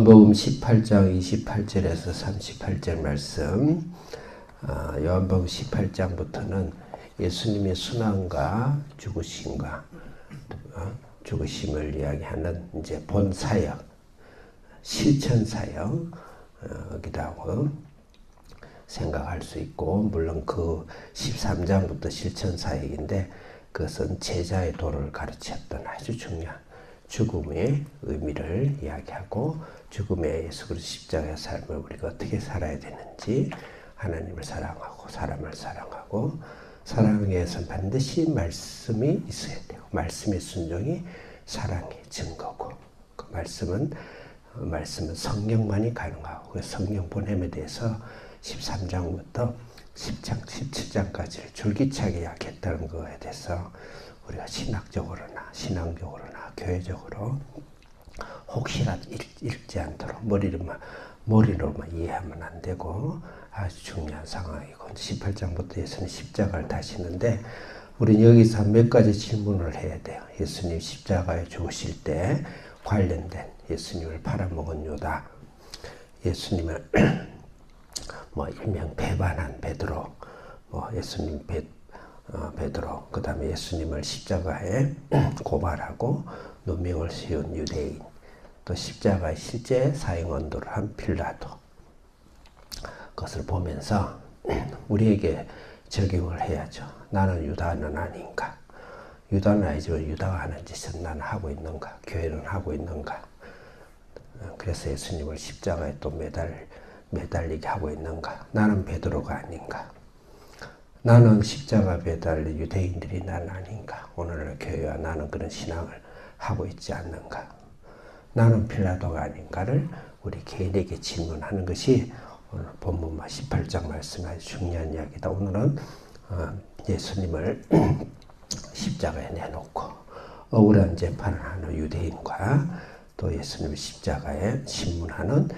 요한복음 18장 28절에서 38절 말씀. 요한복음 18장부터는 예수님의 순환과 죽으심과 죽으심을 이야기하는 이제 본 사역, 실천 사역이라고 생각할 수 있고, 물론 그 13장부터 실천 사역인데 그것은 제자의 도를 가르쳤던 아주 중요한 죽음의 의미를 이야기하고, 죽음의 예수 그리스도 십자가의 삶을 우리가 어떻게 살아야 되는지, 하나님을 사랑하고 사람을 사랑하고, 사랑에 위해서는 반드시 말씀이 있어야 되고, 말씀의 순종이 사랑의 증거고, 그 말씀은 성령만이 가능하고, 그 성령 보냄에 대해서 13장부터 10장, 17장까지를 줄기차게 이야기했다는 것에 대해서 우리가 신학적으로나 신앙적으로나 교회적으로 혹시라도 읽지 않도록 머리로만 이해하면 안 되고 아주 중요한 상황이고, 18장부터 예수님 십자가를 다시는데 우리는 여기서 몇 가지 질문을 해야 돼요. 예수님 십자가에 죽으실 때 관련된, 예수님을 팔아먹은 유다, 예수님을 일명 배반한 베드로, 예수님 베드로, 그 다음에 예수님을 십자가에 고발하고 누명을 씌운 유대인, 또 십자가에 실제 사형 언도를 한 빌라도, 그것을 보면서 우리에게 적용을 해야죠. 나는 유다는 아닌가? 유다는 아니지만 유다가 하는 짓은 나는 하고 있는가? 교회는 하고 있는가? 그래서 예수님을 십자가에 또 매달리게 하고 있는가? 나는 베드로가 아닌가? 나는 십자가 매달린 유대인들이 난 아닌가? 오늘날 교회와 나는 그런 신앙을 하고 있지 않는가? 나는 빌라도가 아닌가를 우리 개인에게 질문하는 것이 오늘 본문 18장 말씀 아주 중요한 이야기다. 오늘은 예수님을 십자가에 내놓고 억울한 재판을 하는 유대인과 또 예수님을 십자가에 신문하는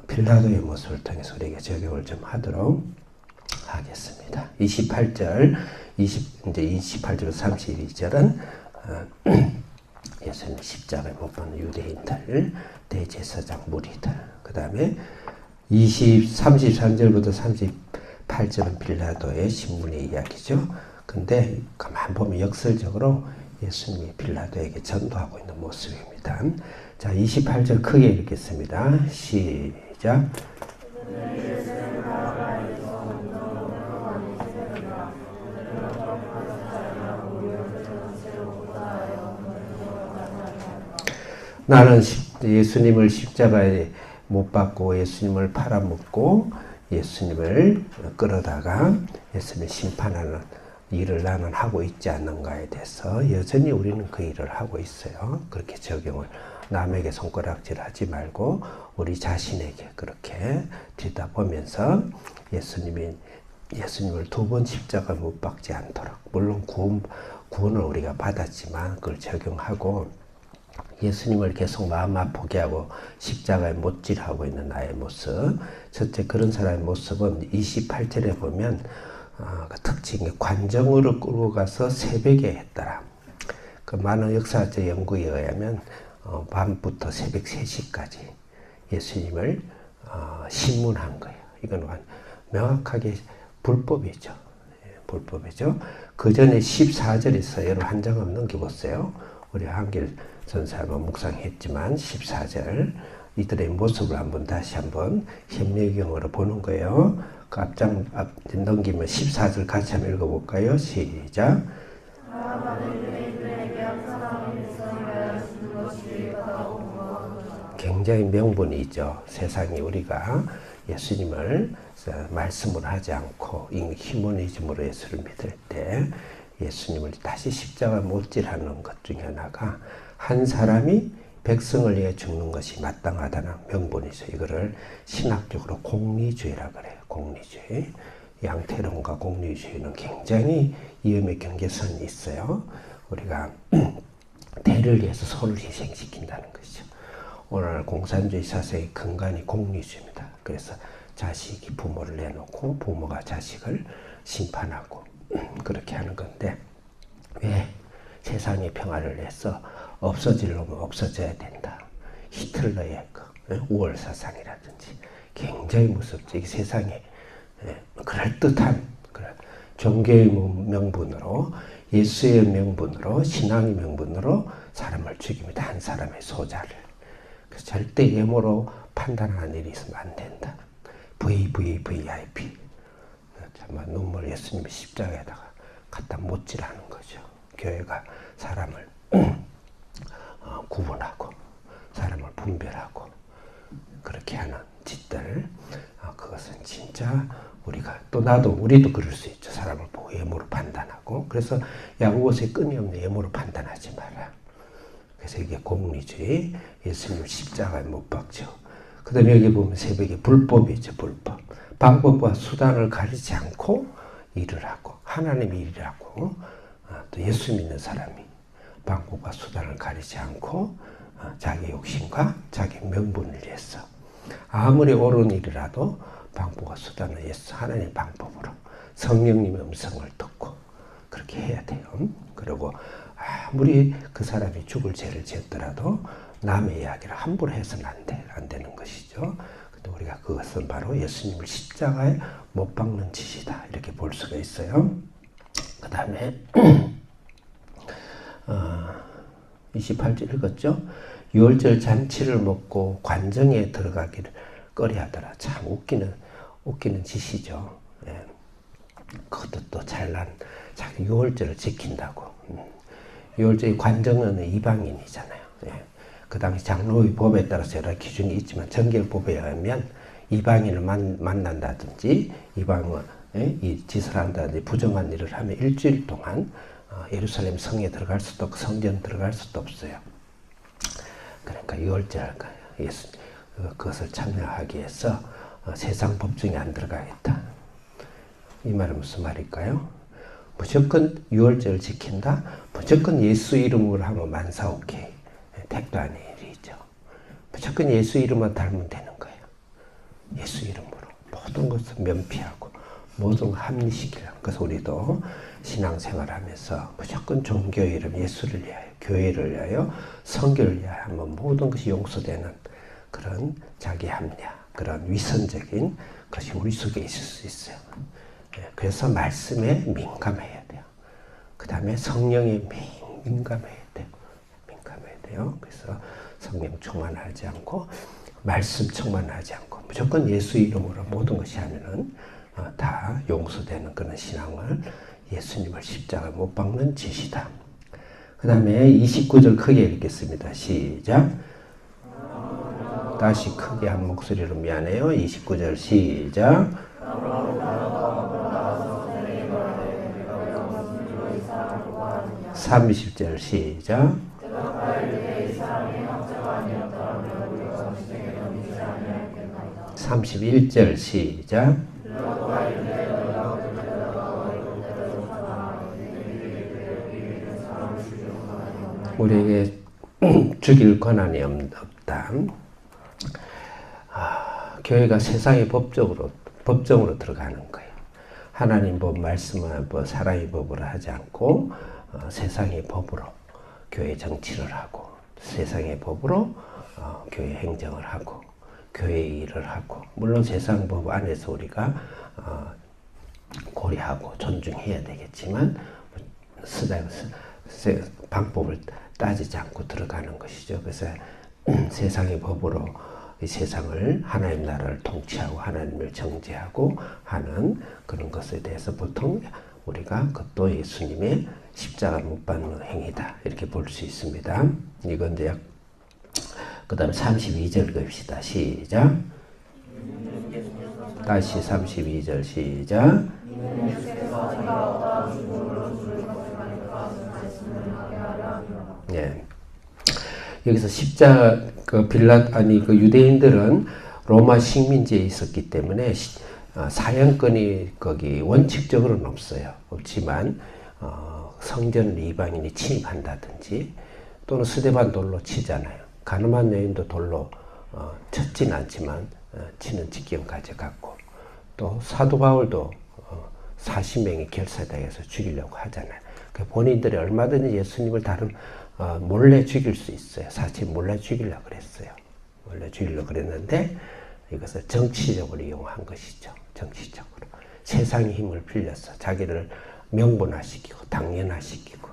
빌라도의 모습을 통해서 우리에게 적용을 좀 하도록 하겠습니다. 28절, 28절부터 32절은 예수님 십자가에 못 박는 유대인들, 대제사장 무리들, 그 다음에 33절부터 38절은 빌라도의 신문의 이야기죠. 근데 가만 보면 역설적으로 예수님이 빌라도에게 전도하고 있는 모습입니다. 자, 28절 크게 읽겠습니다. 시작. 나는 예수님을 십자가에 못 박고 예수님을 팔아먹고 예수님을 끌어다가 예수님을 심판하는 일을 나는 하고 있지 않는가에 대해서 여전히 우리는 그 일을 하고 있어요. 그렇게 적용을, 남에게 손가락질 하지 말고 우리 자신에게 그렇게 들여다보면서 예수님을 두 번 십자가 못 박지 않도록, 물론 구원을 우리가 받았지만 그걸 적용하고, 예수님을 계속 마음 아프게 하고 십자가에 못질하고 있는 나의 모습, 첫째 그런 사람의 모습은 28절에 보면 그 특징이 관정으로 끌고 가서 새벽에 했더라. 그 많은 역사적 연구에 의하면 밤부터 새벽 3시까지 예수님을 신문한 거예요. 이건 명확하게 불법이죠. 불법이죠. 그 전에 14절에서 여러분 한 장 한번 넘겨보세요. 우리 한길 전사가 묵상했지만 14절 이들의 모습을 다시 한번 현미경으로 보는 거예요. 그 앞장 넘기면 14절 같이 한번 읽어볼까요? 시작. 굉장히 명분이 있죠. 세상에 우리가 예수님을 말씀으로 하지 않고 휴머니즘으로 예수를 믿을 때 예수님을 다시 십자가 못질하는 것 중에 하나가, 한 사람이 백성을 위해 죽는 것이 마땅하다는 명분이죠. 이거를 신학적으로 공리주의라 그래요. 공리주의. 양태론과 공리주의는 굉장히 위험의 경계선이 있어요. 우리가 대를 위해서 소를 희생시킨다는 것이죠. 오늘 공산주의 사상의 근간이 공리주의입니다. 그래서 자식이 부모를 내놓고 부모가 자식을 심판하고 그렇게 하는 건데, 왜 세상의 평화를 위해서 없어질 놈은 없어져야 된다. 히틀러의 우월사상이라든지 굉장히 무섭죠. 이 세상에 그럴듯한 종교의 명분으로, 예수의 명분으로, 신앙의 명분으로 사람을 죽입니다. 한 사람의 소자를. 그래서 절대 예모로 판단하는 일이 있으면 안 된다. VVVIP. 정말 눈물 예수님의 십자가에다가 갖다 못질하는 거죠. 교회가 사람을 구분하고 사람을 분별하고 그렇게 하는 짓들, 그것은 진짜 우리도 그럴 수 있죠. 사람을 보고 예모로 판단하고. 그래서 야고보서에 끊임없는 예모로 판단하지 마라. 그래서 이게 공리주의, 예수님 십자가에 못 박죠. 그 다음에 여기 보면 새벽에 불법이 있죠. 불법. 방법과 수단을 가리지 않고 일을 하고, 하나님이 일을 하고, 또 예수 믿는 사람이 방법과 수단을 가리지 않고 자기 욕심과 자기 명분을 위해서 아무리 옳은 일이라도 방법과 수단을 위해서 하나님의 방법으로 성령님의 음성을 듣고 그렇게 해야 돼요. 그리고 아무리 그 사람이 죽을 죄를 지었더라도 남의 이야기를 함부로 해서는 안 되는 것이죠. 근데 우리가 그것은 바로 예수님을 십자가에 못 박는 짓이다, 이렇게 볼 수가 있어요. 그 다음에 28절 읽었죠? 유월절 잔치를 먹고 관정에 들어가기를 꺼려하더라. 참 웃기는 짓이죠. 예. 그것도 또 잘난 자기 유월절을 지킨다고. 유월절이 관정은 이방인이잖아요. 예. 그 당시 장로의 법에 따라서 여러 기준이 있지만 정결법에 의하면 이방인을 만난다든지 이 짓을 한다든지 부정한 일을 하면 일주일 동안 예루살렘 성에 들어갈 수도 없고 성전 들어갈 수도 없어요. 그러니까 유월절 그것을 참여하기 위해서 세상 법 중에 안 들어가겠다. 이 말은 무슨 말일까요? 무조건 유월절을 지킨다? 무조건 예수 이름으로 하면 만사 오케이. 택도 아닌 일이죠. 무조건 예수 이름만 닮으면 되는 거예요. 예수 이름으로 모든 것을 면피하고 모든 걸 합리시키려고. 그래서 우리도 신앙생활하면서 무조건 종교의 이름, 예수를 위하여, 교회를 위하여, 성교를 위하여 하면 모든 것이 용서되는 그런 자기 합리화, 그런 위선적인 것이 우리 속에 있을 수 있어요. 그래서 말씀에 민감해야 돼요. 그 다음에 성령에 민감해야 돼요. 그래서 성령 충만하지 않고 말씀 충만하지 않고 무조건 예수 이름으로 모든 것이 하면은 다 용서되는 그런 신앙을, 예수님을 십자가에 못 박는 짓이다. 그 다음에 29절 크게 읽겠습니다. 시작. 다시 크게 한 목소리로 미안해요. 29절 시작. 30절 시작. 31절 시작. 우리에게 죽일 권한이 없다. 교회가 세상의 법정으로 들어가는 거예요. 하나님 법, 말씀의 법, 사랑의 법으로 하지 않고 세상의 법으로 교회 정치를 하고, 세상의 법으로 교회 행정을 하고, 교회 일을 하고, 물론 세상 법 안에서 우리가 고려하고 존중해야 되겠지만 방법을 따지지 않고 들어가는 것이죠. 그래서 세상의 법으로 이 세상을, 하나님 나라를 통치하고 하나님을 정죄하고 하는 그런 것에 대해서 보통 우리가 그것도 예수님의 십자가 못 박는 행위다, 이렇게 볼 수 있습니다. 이건 이제 그 다음에 32절 봅시다. 시작. 다시 32절 시작. 예. 여기서 십자가 그 유대인들은 로마 식민지에 있었기 때문에 사형권이 거기 원칙적으로는 없지만 성전을 이방인이 침입한다든지 또는 스데반 돌로 치잖아요. 가늠한 여인도 돌로 쳤진 않지만 치는 직경까지 갔고, 또 사도 바울도 40명이 결사당해서 죽이려고 하잖아요. 본인들이 얼마든지 예수님을 몰래 죽일 수 있어요. 사실 몰래 죽이려고 그랬어요. 원래 주일로 그랬는데 이것을 정치적으로 이용한 것이죠. 정치적으로. 세상의 힘을 빌려서 자기를 명분화시키고 당연화시키고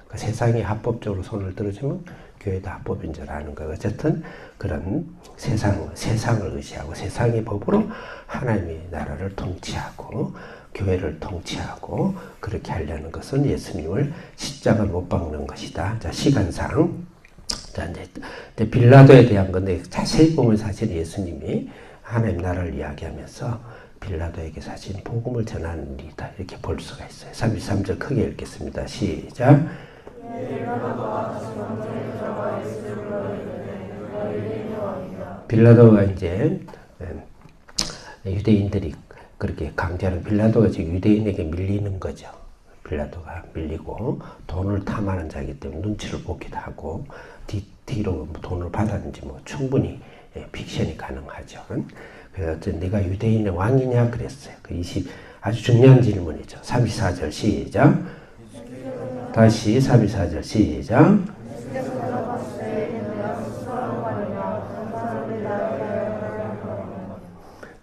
그 세상이 합법적으로 손을 들어주면 교회도 합법인 줄 아는 거예요. 어쨌든 그런 세상을 의지하고 세상의 법으로 하나님의 나라를 통치하고 교회를 통치하고 그렇게 하려는 것은 예수님을 십자가 못 박는 것이다. 자, 시간상 자, 이제 빌라도에 대한 건데 자세히 보면 사실 예수님이 하나님 나라를 이야기하면서 빌라도에게 사실 복음을 전하는 일이다. 이렇게 볼 수가 있어요. 33절 크게 읽겠습니다. 시작. 빌라도가 이제 유대인들이 그렇게 강제하는 빌라도가 지금 유대인에게 밀리는 거죠. 빌라도가 밀리고 돈을 탐하는 자이기 때문에 눈치를 보기도 하고 뒤로 돈을 받았는지 뭐 충분히 픽션이 가능하죠. 그래서 내가 유대인의 왕이냐 그랬어요. 아주 중요한 질문이죠. 34절 시작. 다시 34절 시작.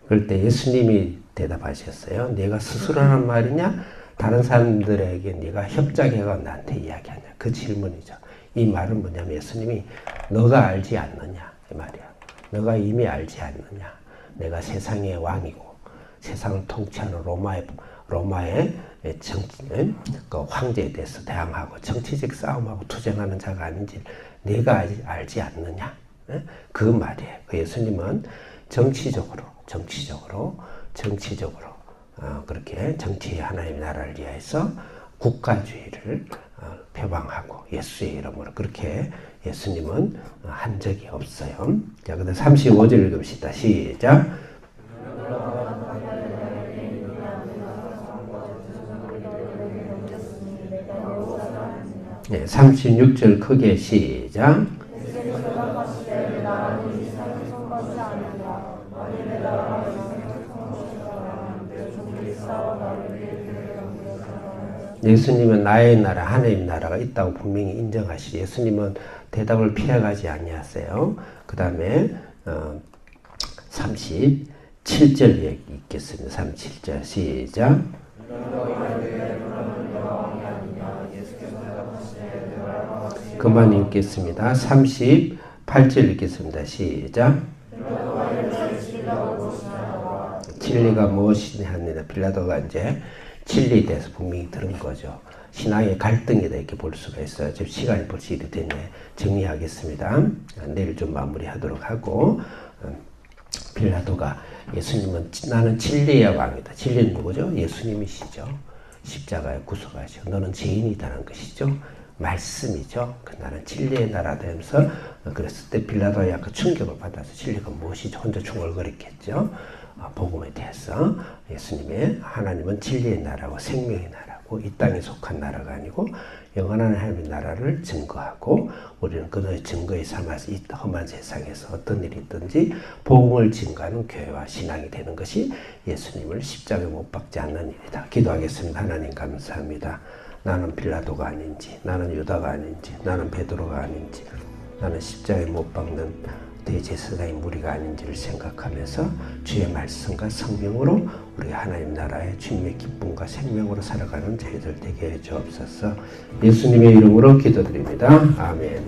그럴 때 예수님이 대답하셨어요. 내가 스스로 하는 말이냐? 다른 사람들에게 네가 협작해가 나한테 이야기하냐? 그 질문이죠. 이 말은 뭐냐면 예수님이 너가 알지 않느냐? 이 말이야. 너가 이미 알지 않느냐? 내가 세상의 왕이고 세상을 통치하는 로마의 그 황제에 대해서 대항하고 정치적 싸움하고 투쟁하는 자가 아닌지 네가 알지 않느냐? 그 말이에요. 그 예수님은 정치적으로 그렇게 정치의 하나님의 나라를 위해서 국가주의를 표방하고 예수의 이름으로 그렇게 예수님은 한 적이 없어요. 자, 그다음 35절 읽읍시다. 시작. 네, 36절 크게 시작. 예수님은 나의 나라, 하나님 나라가 있다고 분명히 인정하시죠. 예수님은 대답을 피해가지 아니하세요. 그 다음에 37절 읽겠습니다. 37절 시작. 그만 읽겠습니다. 38절 읽겠습니다. 시작. 진리가 무엇이냐 하느냐. 빌라도가 이제 진리에 대해서 분명히 들은 거죠. 신앙의 갈등이다 이렇게 볼 수가 있어요. 지금 시간이 벌써 이렇게 됐네. 정리하겠습니다. 내일 좀 마무리하도록 하고 빌라도가 예수님은 나는 진리의 왕이다. 진리는 누구죠? 예수님이시죠. 십자가에 구속하시고 너는 죄인이다는 것이죠. 말씀이죠. 나는 진리의 나라다 하면서 그랬을 때 빌라도가 약간 충격을 받아서 진리가 무엇이죠? 혼자 중얼거렸겠죠. 복음에 대해서 예수님의 하나님은 진리의 나라고 생명의 나라고 이 땅에 속한 나라가 아니고 영원한 하나님의 나라를 증거하고 우리는 그의 증거에 삼아서 이 험한 세상에서 어떤 일이 있든지 복음을 증거하는 교회와 신앙이 되는 것이 예수님을 십자가에 못 박지 않는 일이다. 기도하겠습니다. 하나님 감사합니다. 나는 빌라도가 아닌지, 나는 유다가 아닌지, 나는 베드로가 아닌지, 나는 십자가에 못 박는 대제사장의 무리가 아닌지를 생각하면서 주의 말씀과 성령으로 우리 하나님 나라의 주님의 기쁨과 생명으로 살아가는 저희들 되게 해 주옵소서. 예수님의 이름으로 기도드립니다. 아멘.